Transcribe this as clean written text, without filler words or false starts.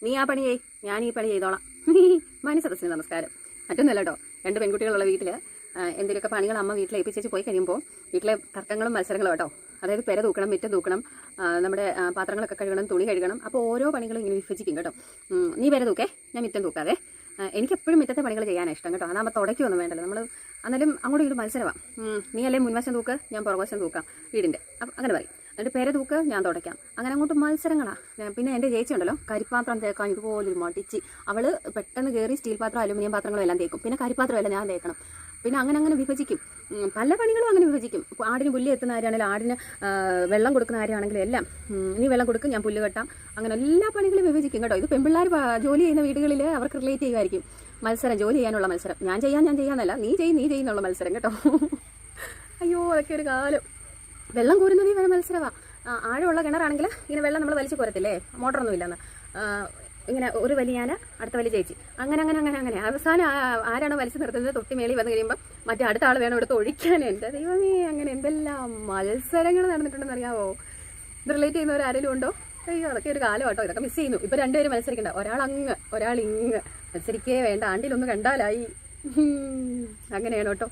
നീ ആ പണി ചെയ്, ഞാൻ ഈ പണി ചെയ്തോളാം. മനസ്സദസ്സിന് നമസ്കാരം. മറ്റൊന്നുമല്ല കേട്ടോ, 2 പെൺകുട്ടികളുള്ള വീട്ടിൽ എന്തെങ്കിലുമൊക്കെ പണികൾ അമ്മ വീട്ടിൽ ഏൽപ്പിച്ചേച്ച് പോയി കഴിയുമ്പോൾ വീട്ടിലെ തർക്കങ്ങളും മത്സരങ്ങളും കേട്ടോ. അതായത് പെര തൂക്കണം, മുറ്റം തൂക്കണം, നമ്മുടെ പാത്രങ്ങളൊക്കെ കഴുകണം, തുണി കഴുകണം. അപ്പോൾ ഓരോ പണികളും ഇങ്ങനെ വിഭജിക്കും കേട്ടോ. നീ പെര തൂക്കേ, ഞാൻ മുറ്റം തൂക്കാതെ. എനിക്കെപ്പോഴും മുറ്റത്തെ പണികൾ ചെയ്യാനാണ് ഇഷ്ടം കേട്ടോ. അതാകുമ്പോൾ തുടയ്ക്കൊന്നും വേണ്ടല്ലോ. നമ്മൾ എന്നാലും അങ്ങോട്ടും ഇങ്ങോട്ട് മത്സരമാണ്. നീ അല്ലേ മുൻവശം തൂക്ക്, ഞാൻ പുറകുവശം തൂക്കാം വീടിൻ്റെ. അപ്പം അങ്ങനെ പറയും. എന്നിട്ട് പെര തൂക്ക്, ഞാൻ തുടയ്ക്കാം. അങ്ങനെ അങ്ങോട്ട് മത്സരങ്ങളാണ്. പിന്നെ എൻ്റെ ചേച്ചി ഉണ്ടല്ലോ, കരിപ്പാത്രം തേക്കാൻ ഇതുപോലൊരു മടിച്ച്. അവൾ പെട്ടെന്ന് കയറി സ്റ്റീൽ പാത്രം, അലുമിനിയം പാത്രങ്ങളും എല്ലാം തേക്കും. പിന്നെ കരിപ്പാത്രമെല്ലാം ഞാൻ തേക്കണം. പിന്നെ അങ്ങനെ വിഭജിക്കും. പല പണികളും അങ്ങനെ വിഭജിക്കും. ആടിന് പുല്ല് എത്തുന്ന കാര്യമാണെങ്കിലും, ആടിന് വെള്ളം കൊടുക്കുന്ന കാര്യമാണെങ്കിലും എല്ലാം. നീ വെള്ളം കൊടുക്കും, ഞാൻ പുല്ല് കെട്ടാം. അങ്ങനെ എല്ലാ പണികളും വിഭജിക്കും കേട്ടോ. ഇത് പെൺപിള്ളേർ ജോലി ചെയ്യുന്ന വീടുകളിൽ അവർക്ക് റിലേറ്റ് ചെയ്യുമായിരിക്കും. മത്സരം, ജോലി ചെയ്യാനുള്ള മത്സരം. ഞാൻ ചെയ്യാന്നല്ല, നീ ചെയ്യുന്നുള്ള മത്സരം കേട്ടോ. അയ്യോ, അതൊക്കെ ഒരു കാലം. വെള്ളം കോരുന്നതിൽ വരെ മത്സരമാണ്. ആഴമുള്ള കിണറാണെങ്കിൽ ഇങ്ങനെ വെള്ളം നമ്മൾ വലിച്ചു കോരത്തില്ലേ, മോട്ടറൊന്നും ഇല്ലെന്ന്. ഇങ്ങനെ ഒരു വലിയാന, അടുത്ത വലിയ ചേച്ചി, അങ്ങനെ അവസാനം ആരാണോ വലിച്ചു നിർത്തുന്നത് തൊട്ടി മേളി വന്നു കഴിയുമ്പോൾ മറ്റേ അടുത്ത ആൾ വേണം എടുത്ത് ഒഴിക്കാൻ. എൻ്റെ ദൈവമേ, അങ്ങനെ എന്തെല്ലാം മത്സരങ്ങൾ നടന്നിട്ടുണ്ടെന്ന് അറിയാവോ? ഇത് റിലേറ്റ് ചെയ്യുന്നവർ ആരെങ്കിലും ഉണ്ടോ? അയ്യോ, അതൊക്കെ ഒരു കാലം കേട്ടോ. ഇതൊക്കെ മിസ് ചെയ്യുന്നു. ഇപ്പോൾ 2 പേര് മത്സരിക്കണ്ട, ഒരാൾ ഒരാൾ മത്സരിക്കേ വേണ്ട. ആണ്ടിലൊന്ന് കണ്ടാലായി. അങ്ങനെയാണ് കേട്ടോ.